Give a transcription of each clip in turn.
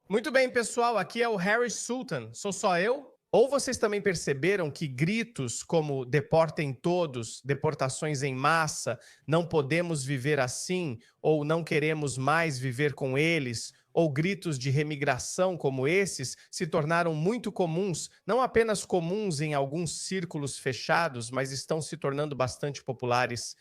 Muito bem, pessoal, aqui é o Harry Sultan. Sou só eu? Ou vocês também perceberam que gritos como deportem todos, deportações em massa, não podemos viver assim, ou não queremos mais viver com eles, ou gritos de remigração como esses se tornaram muito comuns, não apenas comuns em alguns círculos fechados, mas estão se tornando bastante populares.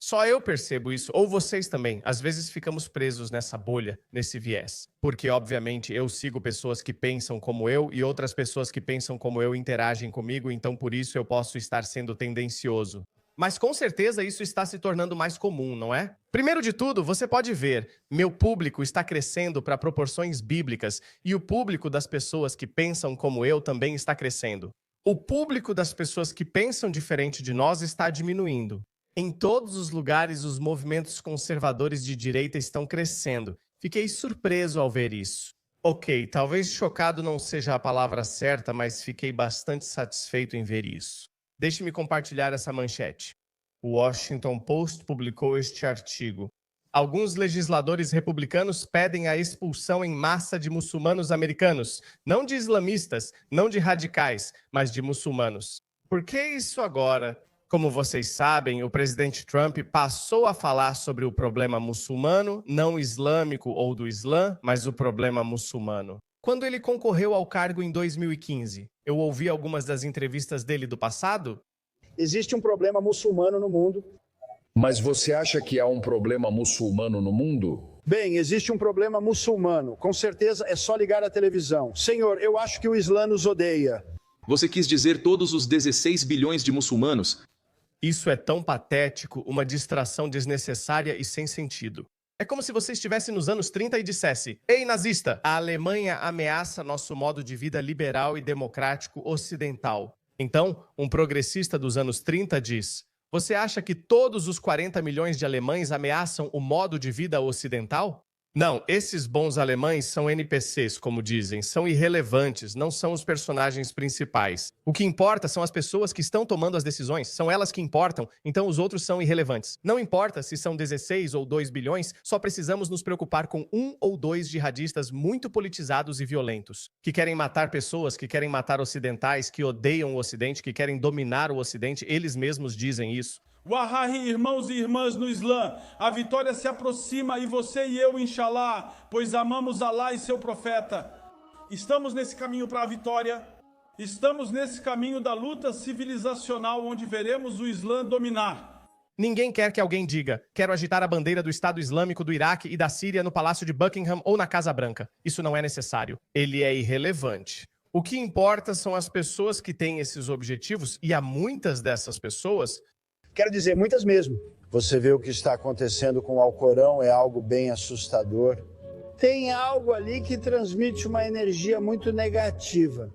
Só eu percebo isso, ou vocês também. Às vezes ficamos presos nessa bolha, nesse viés. Porque, obviamente, eu sigo pessoas que pensam como eu e outras pessoas que pensam como eu interagem comigo, então por isso eu posso estar sendo tendencioso. Mas com certeza isso está se tornando mais comum, não é? Primeiro de tudo, você pode ver, meu público está crescendo para proporções bíblicas e o público das pessoas que pensam como eu também está crescendo. O público das pessoas que pensam diferente de nós está diminuindo. Em todos os lugares, os movimentos conservadores de direita estão crescendo. Fiquei surpreso ao ver isso. Ok, talvez chocado não seja a palavra certa, mas fiquei bastante satisfeito em ver isso. Deixe-me compartilhar essa manchete. O Washington Post publicou este artigo. Alguns legisladores republicanos pedem a expulsão em massa de muçulmanos americanos, não de islamistas, não de radicais, mas de muçulmanos. Por que isso agora? Como vocês sabem, o presidente Trump passou a falar sobre o problema muçulmano, não islâmico ou do Islã, mas o problema muçulmano. Quando ele concorreu ao cargo em 2015, eu ouvi algumas das entrevistas dele do passado. Existe um problema muçulmano no mundo. Mas você acha que há um problema muçulmano no mundo? Bem, existe um problema muçulmano. Com certeza é só ligar a televisão. Senhor, eu acho que o Islã nos odeia. Você quis dizer todos os 16 bilhões de muçulmanos? Isso é tão patético, uma distração desnecessária e sem sentido. É como se você estivesse nos anos 30 e dissesse: Ei, nazista! A Alemanha ameaça nosso modo de vida liberal e democrático ocidental. Então, um progressista dos anos 30 diz: Você acha que todos os 40 milhões de alemães ameaçam o modo de vida ocidental? Não, esses bons alemães são NPCs, como dizem, são irrelevantes, não são os personagens principais. O que importa são as pessoas que estão tomando as decisões, são elas que importam, então os outros são irrelevantes. Não importa se são 16 ou 2 bilhões, só precisamos nos preocupar com 1 ou 2 jihadistas muito politizados e violentos, que querem matar pessoas, que querem matar ocidentais, que odeiam o Ocidente, que querem dominar o Ocidente, eles mesmos dizem isso. Wahahi, irmãos e irmãs no Islã, a vitória se aproxima e você e eu, inshallah, pois amamos Allah e seu profeta. Estamos nesse caminho para a vitória, estamos nesse caminho da luta civilizacional onde veremos o Islã dominar. Ninguém quer que alguém diga: quero agitar a bandeira do Estado Islâmico do Iraque e da Síria no Palácio de Buckingham ou na Casa Branca. Isso não é necessário. Ele é irrelevante. O que importa são as pessoas que têm esses objetivos e há muitas dessas pessoas. Quero dizer, muitas mesmo. Você vê o que está acontecendo com o Alcorão, é algo bem assustador. Tem algo ali que transmite uma energia muito negativa.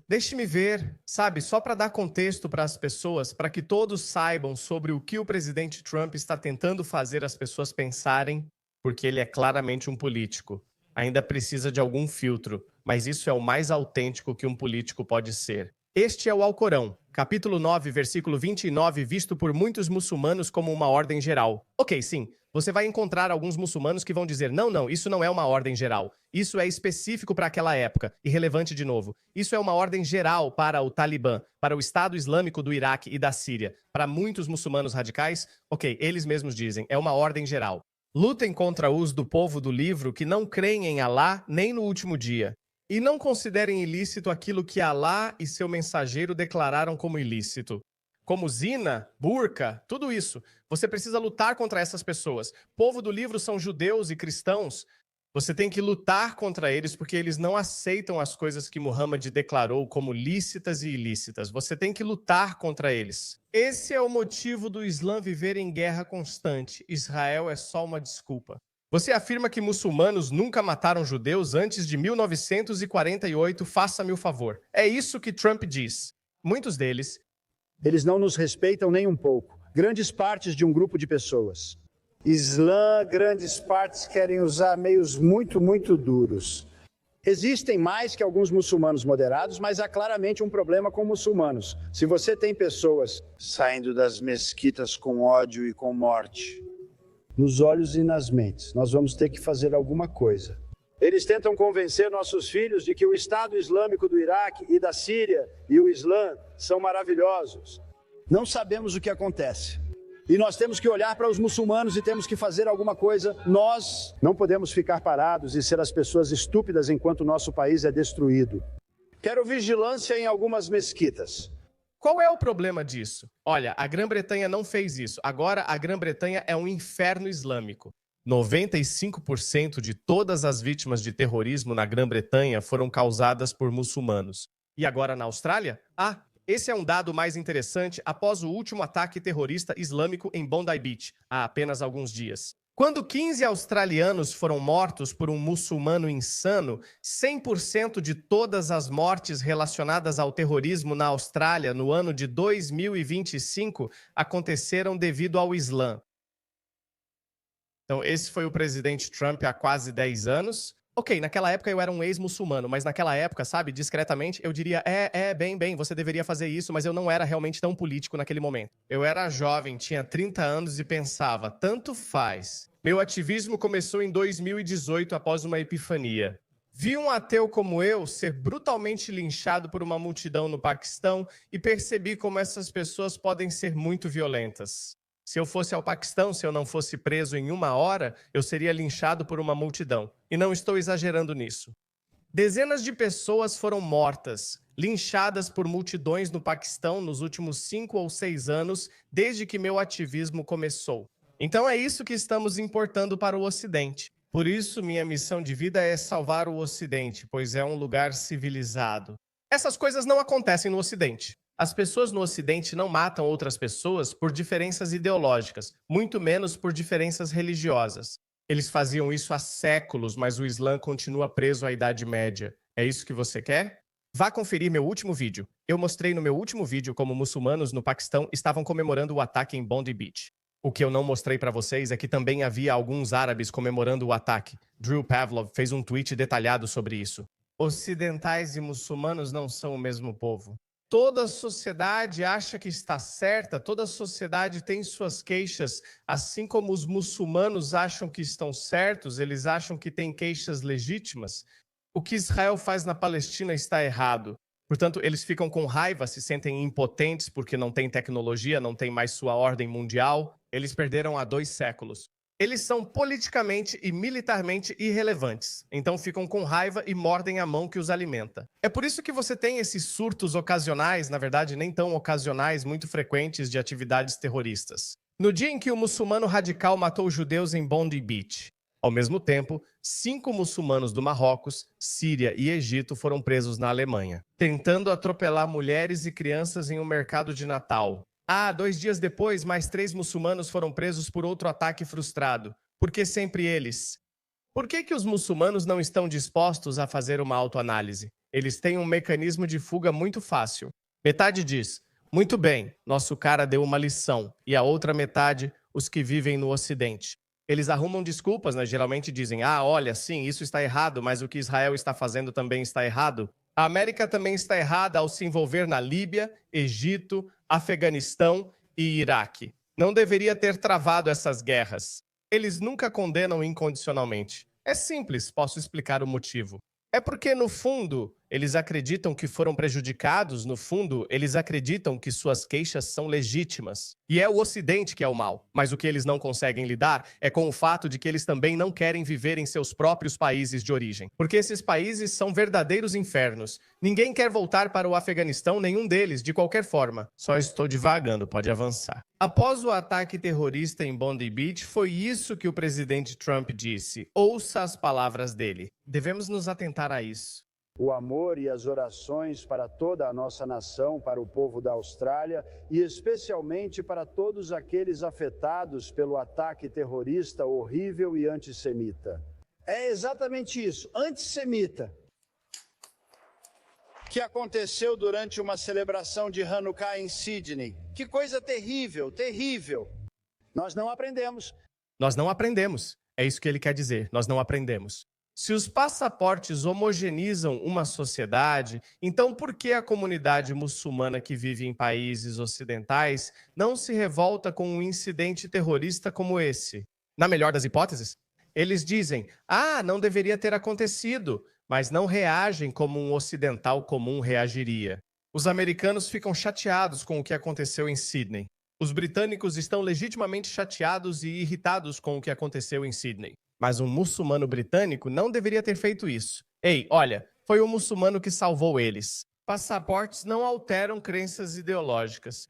Deixe-me ver, sabe, só para dar contexto para as pessoas, para que todos saibam sobre o que o presidente Trump está tentando fazer as pessoas pensarem, porque ele é claramente um político. Ainda precisa de algum filtro, mas isso é o mais autêntico que um político pode ser. Este é o Alcorão, capítulo 9, versículo 29, visto por muitos muçulmanos como uma ordem geral. Ok, sim, você vai encontrar alguns muçulmanos que vão dizer: não, isso não é uma ordem geral. Isso é específico para aquela época, irrelevante de novo. Isso é uma ordem geral para o Talibã, para o Estado Islâmico do Iraque e da Síria. Para muitos muçulmanos radicais, ok, eles mesmos dizem, é uma ordem geral. Lutem contra os do povo do livro que não creem em Alá nem no último dia. E não considerem ilícito aquilo que Alá e seu mensageiro declararam como ilícito. Como zina, burca, tudo isso. Você precisa lutar contra essas pessoas. Povo do livro são judeus e cristãos. Você tem que lutar contra eles porque eles não aceitam as coisas que Muhammad declarou como lícitas e ilícitas. Você tem que lutar contra eles. Esse é o motivo do Islã viver em guerra constante. Israel é só uma desculpa. Você afirma que muçulmanos nunca mataram judeus antes de 1948, faça-me o favor. É isso que Trump diz. Muitos deles. Eles não nos respeitam nem um pouco. Grandes partes de um grupo de pessoas. Islã, grandes partes querem usar meios muito duros. Existem mais que alguns muçulmanos moderados, mas há claramente um problema com muçulmanos. Se você tem pessoas saindo das mesquitas com ódio e com morte, nos olhos e nas mentes, nós vamos ter que fazer alguma coisa. Eles tentam convencer nossos filhos de que o Estado Islâmico do Iraque e da Síria e o Islã são maravilhosos. Não sabemos o que acontece. E nós temos que olhar para os muçulmanos e temos que fazer alguma coisa. Nós não podemos ficar parados e ser as pessoas estúpidas enquanto o nosso país é destruído. Quero vigilância em algumas mesquitas. Qual é o problema disso? Olha, a Grã-Bretanha não fez isso. Agora a Grã-Bretanha é um inferno islâmico. 95% de todas as vítimas de terrorismo na Grã-Bretanha foram causadas por muçulmanos. E agora na Austrália? Esse é um dado mais interessante após o último ataque terrorista islâmico em Bondi Beach, há apenas alguns dias. Quando 15 australianos foram mortos por um muçulmano insano, 100% de todas as mortes relacionadas ao terrorismo na Austrália no ano de 2025 aconteceram devido ao Islã. Então, esse foi o presidente Trump há quase 10 anos. Ok, naquela época eu era um ex-muçulmano, mas naquela época, sabe, discretamente, eu diria, bem, você deveria fazer isso, mas eu não era realmente tão político naquele momento. Eu era jovem, tinha 30 anos e pensava, tanto faz. Meu ativismo começou em 2018 após uma epifania. Vi um ateu como eu ser brutalmente linchado por uma multidão no Paquistão e percebi como essas pessoas podem ser muito violentas. Se eu fosse ao Paquistão, se eu não fosse preso em 1 hora, eu seria linchado por uma multidão. E não estou exagerando nisso. Dezenas de pessoas foram mortas, linchadas por multidões no Paquistão nos últimos 5 ou 6 anos, desde que meu ativismo começou. Então é isso que estamos importando para o Ocidente. Por isso, minha missão de vida é salvar o Ocidente, pois é um lugar civilizado. Essas coisas não acontecem no Ocidente. As pessoas no Ocidente não matam outras pessoas por diferenças ideológicas, muito menos por diferenças religiosas. Eles faziam isso há séculos, mas o Islã continua preso à Idade Média. É isso que você quer? Vá conferir meu último vídeo. Eu mostrei no meu último vídeo como muçulmanos no Paquistão estavam comemorando o ataque em Bondi Beach. O que eu não mostrei para vocês é que também havia alguns árabes comemorando o ataque. Drew Pavlov fez um tweet detalhado sobre isso. Ocidentais e muçulmanos não são o mesmo povo. Toda a sociedade acha que está certa, toda a sociedade tem suas queixas, assim como os muçulmanos acham que estão certos, eles acham que têm queixas legítimas. O que Israel faz na Palestina está errado. Portanto, eles ficam com raiva, se sentem impotentes porque não tem tecnologia, não tem mais sua ordem mundial. Eles perderam há 2 séculos. Eles são politicamente e militarmente irrelevantes, então ficam com raiva e mordem a mão que os alimenta. É por isso que você tem esses surtos ocasionais, na verdade nem tão ocasionais, muito frequentes de atividades terroristas. No dia em que o muçulmano radical matou judeus em Bondi Beach, ao mesmo tempo, 5 muçulmanos do Marrocos, Síria e Egito foram presos na Alemanha, tentando atropelar mulheres e crianças em um mercado de Natal. 2 dias depois, mais 3 muçulmanos foram presos por outro ataque frustrado. Por que sempre eles? Por que os muçulmanos não estão dispostos a fazer uma autoanálise? Eles têm um mecanismo de fuga muito fácil. Metade diz, muito bem, nosso cara deu uma lição. E a outra metade, os que vivem no Ocidente. Eles arrumam desculpas, né? Geralmente dizem, olha, sim, isso está errado, mas o que Israel está fazendo também está errado. A América também está errada ao se envolver na Líbia, Egito, Afeganistão e Iraque. Não deveria ter travado essas guerras. Eles nunca condenam incondicionalmente. É simples, posso explicar o motivo. É porque, no fundo, eles acreditam que foram prejudicados, no fundo, eles acreditam que suas queixas são legítimas. E é o Ocidente que é o mal. Mas o que eles não conseguem lidar é com o fato de que eles também não querem viver em seus próprios países de origem. Porque esses países são verdadeiros infernos. Ninguém quer voltar para o Afeganistão, nenhum deles, de qualquer forma. Só estou divagando, pode avançar. Após o ataque terrorista em Bondi Beach, foi isso que o presidente Trump disse. Ouça as palavras dele. Devemos nos atentar a isso. O amor e as orações para toda a nossa nação, para o povo da Austrália e especialmente para todos aqueles afetados pelo ataque terrorista horrível e antissemita. É exatamente isso, antissemita, que aconteceu durante uma celebração de Hanukkah em Sydney. Que coisa terrível, terrível. Nós não aprendemos. Nós não aprendemos. É isso que ele quer dizer, nós não aprendemos. Se os passaportes homogeneizam uma sociedade, então por que a comunidade muçulmana que vive em países ocidentais não se revolta com um incidente terrorista como esse? Na melhor das hipóteses, Eles dizem, não deveria ter acontecido, mas não reagem como um ocidental comum reagiria. Os americanos ficam chateados com o que aconteceu em Sydney. Os britânicos estão legitimamente chateados e irritados com o que aconteceu em Sydney. Mas um muçulmano britânico não deveria ter feito isso. Ei, olha, foi o muçulmano que salvou eles. Passaportes não alteram crenças ideológicas.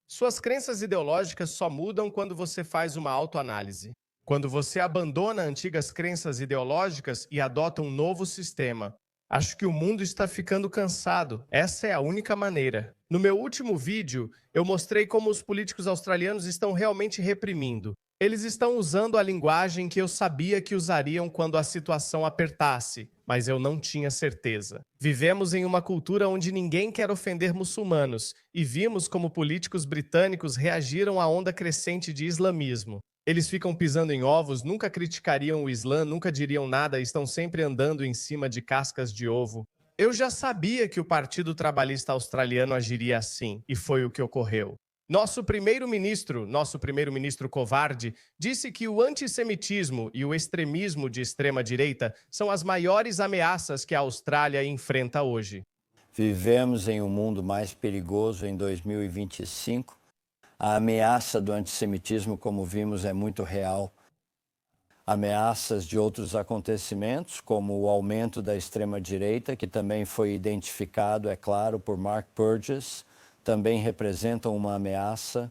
Suas crenças ideológicas só mudam quando você faz uma autoanálise. Quando você abandona antigas crenças ideológicas e adota um novo sistema. Acho que o mundo está ficando cansado. Essa é a única maneira. No meu último vídeo, eu mostrei como os políticos australianos estão realmente reprimindo. Eles estão usando a linguagem que eu sabia que usariam quando a situação apertasse, mas eu não tinha certeza. Vivemos em uma cultura onde ninguém quer ofender muçulmanos, e vimos como políticos britânicos reagiram à onda crescente de islamismo. Eles ficam pisando em ovos, nunca criticariam o Islã, nunca diriam nada, estão sempre andando em cima de cascas de ovo. Eu já sabia que o Partido Trabalhista Australiano agiria assim, e foi o que ocorreu. Nosso primeiro-ministro covarde, disse que o antissemitismo e o extremismo de extrema-direita são as maiores ameaças que a Austrália enfrenta hoje. Vivemos em um mundo mais perigoso em 2025. A ameaça do antissemitismo, como vimos, é muito real. Ameaças de outros acontecimentos, como o aumento da extrema-direita, que também foi identificado, é claro, por Mark Burgess, também representam uma ameaça.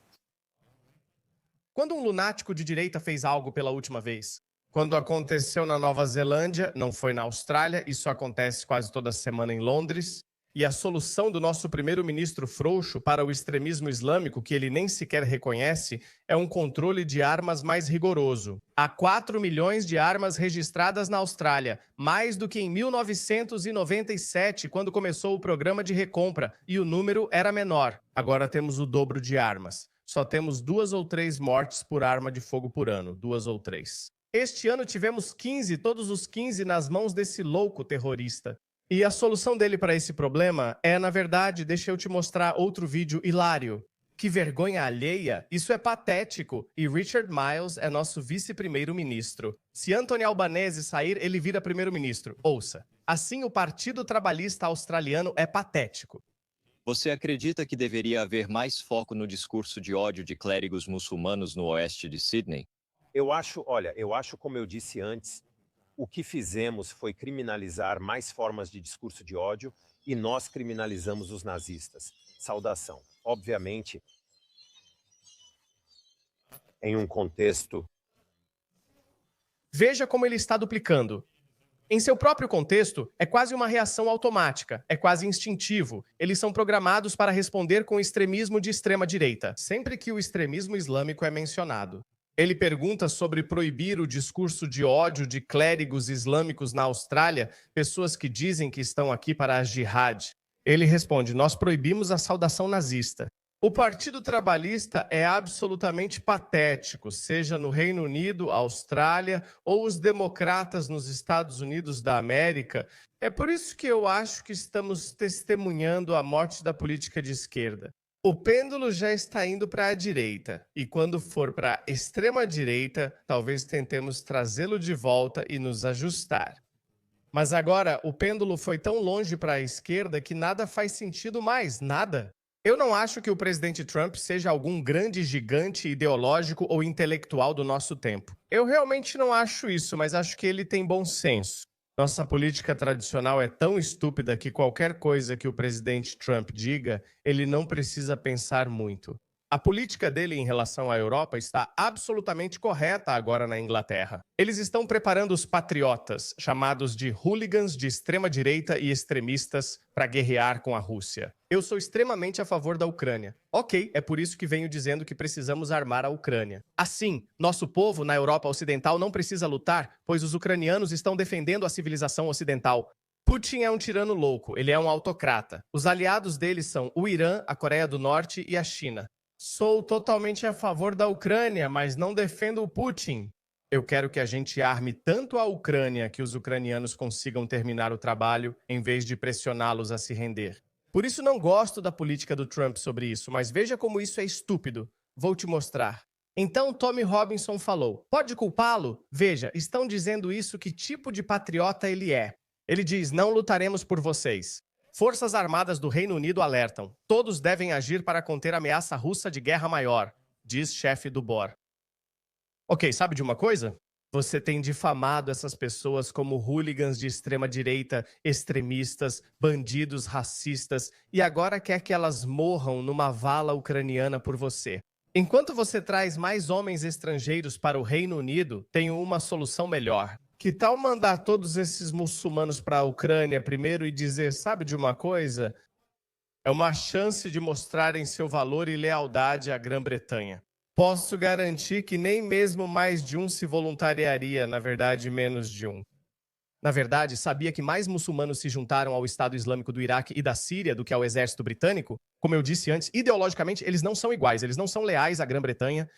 Quando um lunático de direita fez algo pela última vez? Quando aconteceu na Nova Zelândia, não foi na Austrália, isso acontece quase toda semana em Londres. E a solução do nosso primeiro-ministro frouxo para o extremismo islâmico, que ele nem sequer reconhece, é um controle de armas mais rigoroso. Há 4 milhões de armas registradas na Austrália, mais do que em 1997, quando começou o programa de recompra, e o número era menor. Agora temos o dobro de armas. Só temos 2 ou 3 mortes por arma de fogo por ano, 2 ou 3. Este ano tivemos 15, todos os 15 nas mãos desse louco terrorista. E a solução dele para esse problema é, na verdade, deixa eu te mostrar outro vídeo hilário. Que vergonha alheia! Isso é patético! E Richard Miles é nosso vice-primeiro-ministro. Se Anthony Albanese sair, ele vira primeiro-ministro. Ouça. Assim, o Partido Trabalhista Australiano é patético. Você acredita que deveria haver mais foco no discurso de ódio de clérigos muçulmanos no oeste de Sydney? Eu acho, como eu disse antes, o que fizemos foi criminalizar mais formas de discurso de ódio e nós criminalizamos os nazistas. Saudação. Obviamente, em um contexto... Veja como ele está duplicando. Em seu próprio contexto, é quase uma reação automática, é quase instintivo. Eles são programados para responder com extremismo de extrema-direita, sempre que o extremismo islâmico é mencionado. Ele pergunta sobre proibir o discurso de ódio de clérigos islâmicos na Austrália, pessoas que dizem que estão aqui para a jihad. Ele responde, nós proibimos a saudação nazista. O Partido Trabalhista é absolutamente patético, seja no Reino Unido, Austrália ou os democratas nos Estados Unidos da América. É por isso que eu acho que estamos testemunhando a morte da política de esquerda. O pêndulo já está indo para a direita, e quando for para a extrema-direita, talvez tentemos trazê-lo de volta e nos ajustar. Mas agora, o pêndulo foi tão longe para a esquerda que nada faz sentido mais, nada. Eu não acho que o presidente Trump seja algum grande gigante ideológico ou intelectual do nosso tempo. Eu realmente não acho isso, mas acho que ele tem bom senso. Nossa política tradicional é tão estúpida que qualquer coisa que o presidente Trump diga, ele não precisa pensar muito. A política dele em relação à Europa está absolutamente correta agora na Inglaterra. Eles estão preparando os patriotas, chamados de hooligans de extrema-direita e extremistas, para guerrear com a Rússia. Eu sou extremamente a favor da Ucrânia. Ok, é por isso que venho dizendo que precisamos armar a Ucrânia. Assim, nosso povo na Europa Ocidental não precisa lutar, pois os ucranianos estão defendendo a civilização ocidental. Putin é um tirano louco, ele é um autocrata. Os aliados dele são o Irã, a Coreia do Norte e a China. Sou totalmente a favor da Ucrânia, mas não defendo o Putin. Eu quero que a gente arme tanto a Ucrânia que os ucranianos consigam terminar o trabalho, em vez de pressioná-los a se render. Por isso não gosto da política do Trump sobre isso, mas veja como isso é estúpido. Vou te mostrar. Então Tommy Robinson falou, pode culpá-lo? Veja, estão dizendo isso que tipo de patriota ele é. Ele diz, não lutaremos por vocês. Forças Armadas do Reino Unido alertam, todos devem agir para conter a ameaça russa de guerra maior, diz chefe do BOR. Ok, sabe de uma coisa? Você tem difamado essas pessoas como hooligans de extrema-direita, extremistas, bandidos racistas, e agora quer que elas morram numa vala ucraniana por você. Enquanto você traz mais homens estrangeiros para o Reino Unido, tenho uma solução melhor. Que tal mandar todos esses muçulmanos para a Ucrânia primeiro e dizer, sabe de uma coisa? É uma chance de mostrarem seu valor e lealdade à Grã-Bretanha. Posso garantir que nem mesmo mais de um se voluntariaria, na verdade, menos de um. Na verdade, sabia que mais muçulmanos se juntaram ao Estado Islâmico do Iraque e da Síria do que ao exército britânico? Como eu disse antes, ideologicamente, eles não são iguais, eles não são leais à Grã-Bretanha.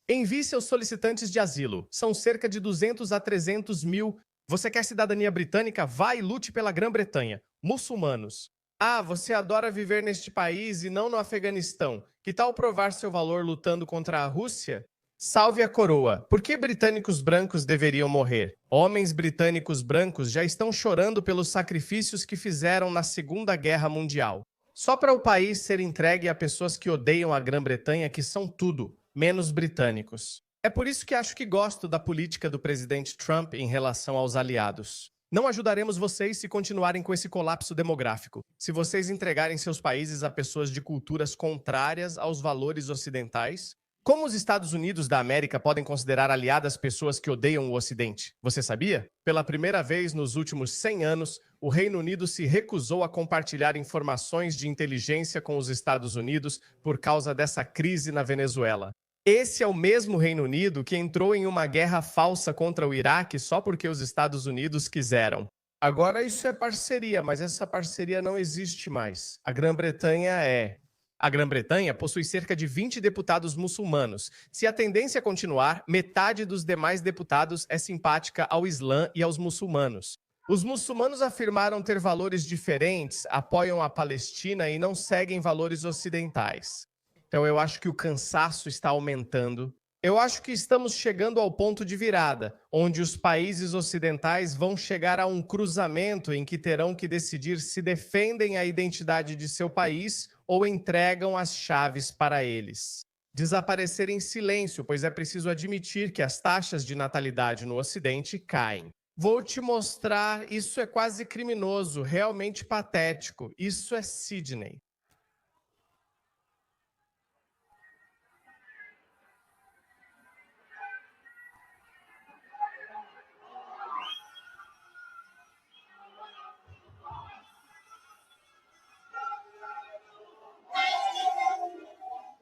Envie seus solicitantes de asilo. São cerca de 200 a 300 mil. Você quer cidadania britânica? Vá e lute pela Grã-Bretanha. Muçulmanos. Ah, você adora viver neste país e não no Afeganistão. Que tal provar seu valor lutando contra a Rússia? Salve a coroa. Por que britânicos brancos deveriam morrer? Homens britânicos brancos já estão chorando pelos sacrifícios que fizeram na Segunda Guerra Mundial. Só para o país ser entregue a pessoas que odeiam a Grã-Bretanha, que são tudo, menos britânicos. É por isso que acho que gosto da política do presidente Trump em relação aos aliados. Não ajudaremos vocês se continuarem com esse colapso demográfico, se vocês entregarem seus países a pessoas de culturas contrárias aos valores ocidentais. Como os Estados Unidos da América podem considerar aliadas pessoas que odeiam o Ocidente? Você sabia? Pela primeira vez nos últimos 100 anos, o Reino Unido se recusou a compartilhar informações de inteligência com os Estados Unidos por causa dessa crise na Venezuela. Esse é o mesmo Reino Unido que entrou em uma guerra falsa contra o Iraque só porque os Estados Unidos quiseram. Agora isso é parceria, mas essa parceria não existe mais. A Grã-Bretanha possui cerca de 20 deputados muçulmanos. Se a tendência continuar, metade dos demais deputados é simpática ao Islã e aos muçulmanos. Os muçulmanos afirmaram ter valores diferentes, apoiam a Palestina e não seguem valores ocidentais. Então eu acho que o cansaço está aumentando. Eu acho que estamos chegando ao ponto de virada, onde os países ocidentais vão chegar a um cruzamento em que terão que decidir se defendem a identidade de seu país ou entregam as chaves para eles. Desaparecer em silêncio, pois é preciso admitir que as taxas de natalidade no Ocidente caem. Vou te mostrar, isso é quase criminoso, realmente patético. Isso é Sydney.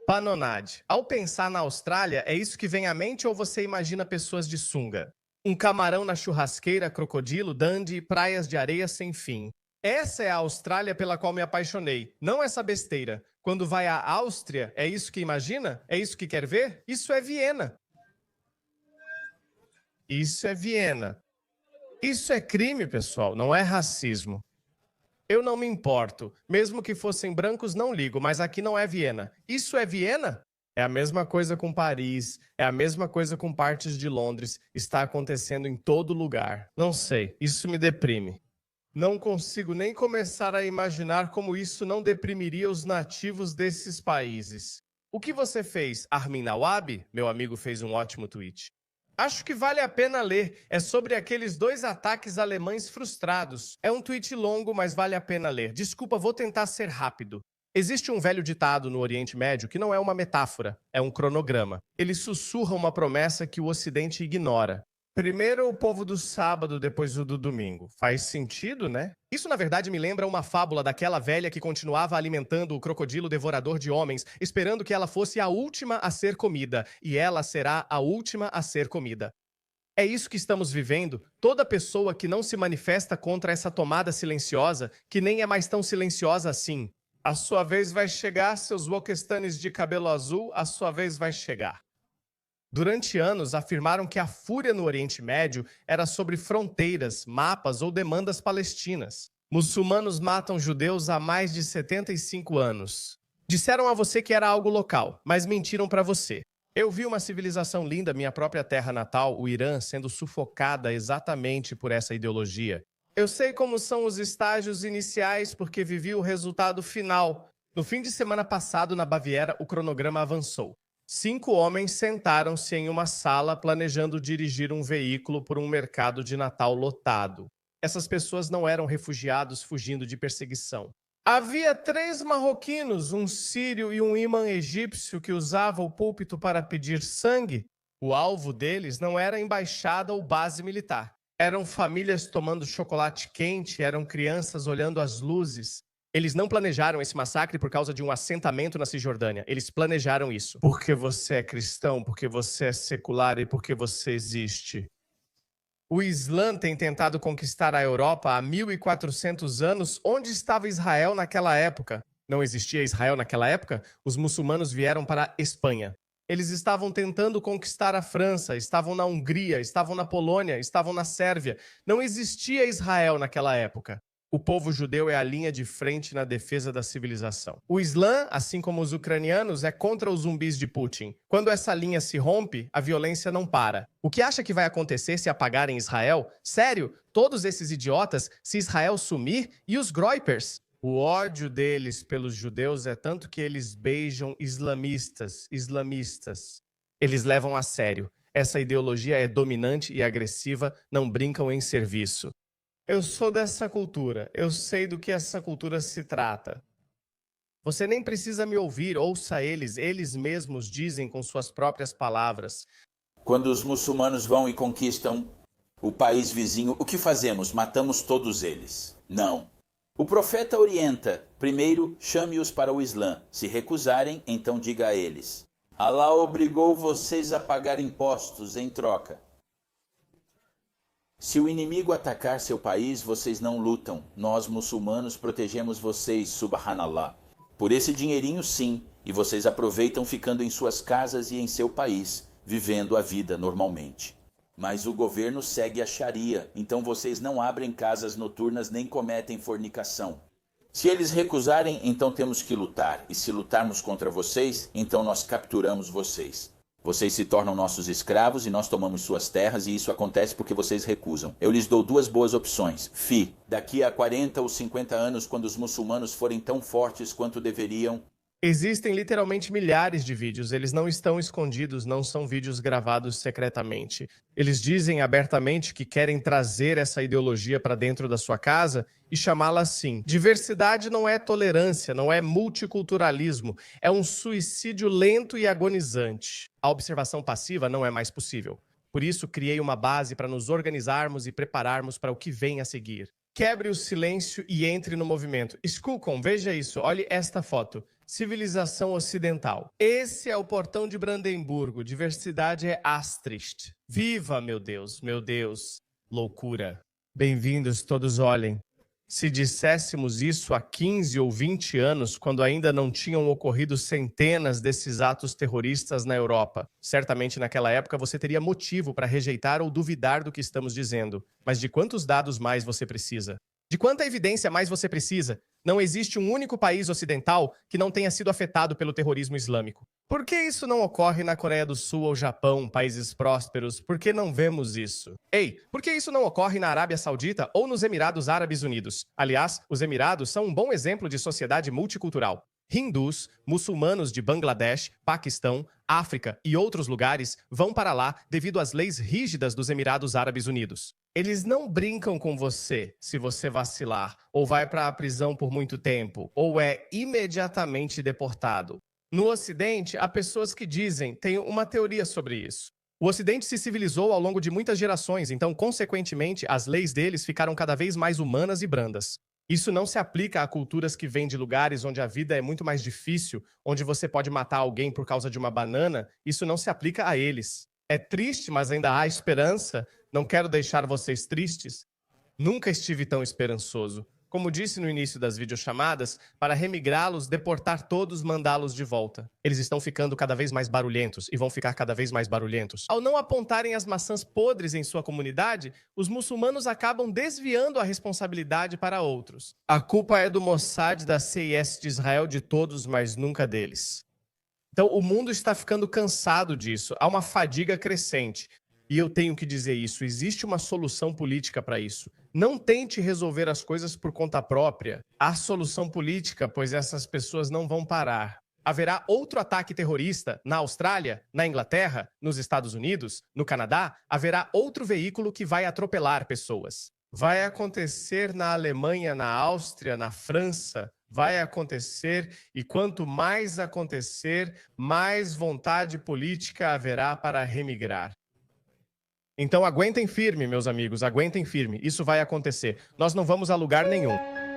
Panonade. Ao pensar na Austrália, é isso que vem à mente ou você imagina pessoas de sunga? Um camarão na churrasqueira, crocodilo, dandy e praias de areia sem fim. Essa é a Austrália pela qual me apaixonei, não essa besteira. Quando vai à Áustria, é isso que imagina? É isso que quer ver? Isso é Viena. Isso é Viena. Isso é crime, pessoal, não é racismo. Eu não me importo. Mesmo que fossem brancos, não ligo, mas aqui não é Viena. Isso é Viena? É a mesma coisa com Paris, é a mesma coisa com partes de Londres. Está acontecendo em todo lugar. Não sei, isso me deprime. Não consigo nem começar a imaginar como isso não deprimiria os nativos desses países. O que você fez, Armin Nawab? Meu amigo fez um ótimo tweet. Acho que vale a pena ler. É sobre aqueles 2 ataques alemães frustrados. É um tweet longo, mas vale a pena ler. Desculpa, vou tentar ser rápido. Existe um velho ditado no Oriente Médio que não é uma metáfora, é um cronograma. Ele sussurra uma promessa que o Ocidente ignora. Primeiro o povo do sábado, depois o do domingo. Faz sentido, né? Isso, na verdade, me lembra uma fábula daquela velha que continuava alimentando o crocodilo devorador de homens, esperando que ela fosse a última a ser comida, e ela será a última a ser comida. É isso que estamos vivendo. Toda pessoa que não se manifesta contra essa tomada silenciosa, que nem é mais tão silenciosa assim. A sua vez vai chegar, seus wokestanes de cabelo azul, a sua vez vai chegar. Durante anos, afirmaram que a fúria no Oriente Médio era sobre fronteiras, mapas ou demandas palestinas. Muçulmanos matam judeus há mais de 75 anos. Disseram a você que era algo local, mas mentiram para você. Eu vi uma civilização linda, minha própria terra natal, o Irã, sendo sufocada exatamente por essa ideologia. Eu sei como são os estágios iniciais porque vivi o resultado final. No fim de semana passado, na Baviera, o cronograma avançou. 5 homens sentaram-se em uma sala planejando dirigir um veículo por um mercado de Natal lotado. Essas pessoas não eram refugiados fugindo de perseguição. Havia 3 marroquinos, um sírio e um imã egípcio que usava o púlpito para pedir sangue. O alvo deles não era a embaixada ou base militar. Eram famílias tomando chocolate quente, eram crianças olhando as luzes. Eles não planejaram esse massacre por causa de um assentamento na Cisjordânia. Eles planejaram isso porque você é cristão, porque você é secular e porque você existe. O Islã tem tentado conquistar a Europa há 1400 anos. Onde estava Israel naquela época? Não existia Israel naquela época? Os muçulmanos vieram para a Espanha. Eles estavam tentando conquistar a França, estavam na Hungria, estavam na Polônia, estavam na Sérvia. Não existia Israel naquela época. O povo judeu é a linha de frente na defesa da civilização. O Islã, assim como os ucranianos, é contra os zumbis de Putin. Quando essa linha se rompe, a violência não para. O que acha que vai acontecer se apagarem Israel? Sério? Todos esses idiotas, se Israel sumir? E os Groypers? O ódio deles pelos judeus é tanto que eles beijam islamistas. Eles levam a sério. Essa ideologia é dominante e agressiva, não brincam em serviço. Eu sou dessa cultura, eu sei do que essa cultura se trata. Você nem precisa me ouvir, ouça eles mesmos dizem com suas próprias palavras. Quando os muçulmanos vão e conquistam o país vizinho, o que fazemos? Matamos todos eles? Não. O profeta orienta, primeiro chame-os para o Islã. Se recusarem, então diga a eles: Alá obrigou vocês a pagar impostos em troca. Se o inimigo atacar seu país, vocês não lutam. Nós, muçulmanos, protegemos vocês, subhanallah. Por esse dinheirinho, sim, e vocês aproveitam ficando em suas casas e em seu país, vivendo a vida normalmente. Mas o governo segue a Sharia, então vocês não abrem casas noturnas nem cometem fornicação. Se eles recusarem, então temos que lutar. E se lutarmos contra vocês, então nós capturamos vocês. Vocês se tornam nossos escravos e nós tomamos suas terras, e isso acontece porque vocês recusam. Eu lhes dou 2 boas opções. Daqui a 40 ou 50 anos, quando os muçulmanos forem tão fortes quanto deveriam... Existem literalmente milhares de vídeos, eles não estão escondidos, não são vídeos gravados secretamente. Eles dizem abertamente que querem trazer essa ideologia para dentro da sua casa e chamá-la assim. Diversidade não é tolerância, não é multiculturalismo, é um suicídio lento e agonizante. A observação passiva não é mais possível. Por isso, criei uma base para nos organizarmos e prepararmos para o que vem a seguir. Quebre o silêncio e entre no movimento. Skulcon, veja isso, olhe esta foto. Civilização ocidental. Esse é o portão de Brandemburgo. Diversidade é Maastricht. Viva, meu Deus, loucura. Bem-vindos, todos olhem. Se disséssemos isso há 15 ou 20 anos, quando ainda não tinham ocorrido centenas desses atos terroristas na Europa, certamente naquela época você teria motivo para rejeitar ou duvidar do que estamos dizendo. Mas de quantos dados mais você precisa? De quanta evidência mais você precisa? Não existe um único país ocidental que não tenha sido afetado pelo terrorismo islâmico. Por que isso não ocorre na Coreia do Sul ou Japão, países prósperos? Por que não vemos isso? Ei, por que isso não ocorre na Arábia Saudita ou nos Emirados Árabes Unidos? Aliás, os Emirados são um bom exemplo de sociedade multicultural. Hindus, muçulmanos de Bangladesh, Paquistão, África e outros lugares vão para lá devido às leis rígidas dos Emirados Árabes Unidos. Eles não brincam com você se você vacilar, ou vai para a prisão por muito tempo, ou é imediatamente deportado. No Ocidente, há pessoas que dizem, tenho uma teoria sobre isso. O Ocidente se civilizou ao longo de muitas gerações, então, consequentemente, as leis deles ficaram cada vez mais humanas e brandas. Isso não se aplica a culturas que vêm de lugares onde a vida é muito mais difícil, onde você pode matar alguém por causa de uma banana, isso não se aplica a eles. É triste, mas ainda há esperança. Não quero deixar vocês tristes. Nunca estive tão esperançoso. Como disse no início das videochamadas, para remigrá-los, deportar todos, mandá-los de volta. Eles estão ficando cada vez mais barulhentos e vão ficar cada vez mais barulhentos. Ao não apontarem as maçãs podres em sua comunidade, os muçulmanos acabam desviando a responsabilidade para outros. A culpa é do Mossad, da CIS de Israel, de todos, mas nunca deles. Então, o mundo está ficando cansado disso. Há uma fadiga crescente. E eu tenho que dizer isso. Existe uma solução política para isso. Não tente resolver as coisas por conta própria. Há solução política, pois essas pessoas não vão parar. Haverá outro ataque terrorista na Austrália, na Inglaterra, nos Estados Unidos, no Canadá. Haverá outro veículo que vai atropelar pessoas. Vai acontecer na Alemanha, na Áustria, na França. Vai acontecer, e quanto mais acontecer, mais vontade política haverá para remigrar. Então aguentem firme, meus amigos, aguentem firme. Isso vai acontecer. Nós não vamos a lugar nenhum.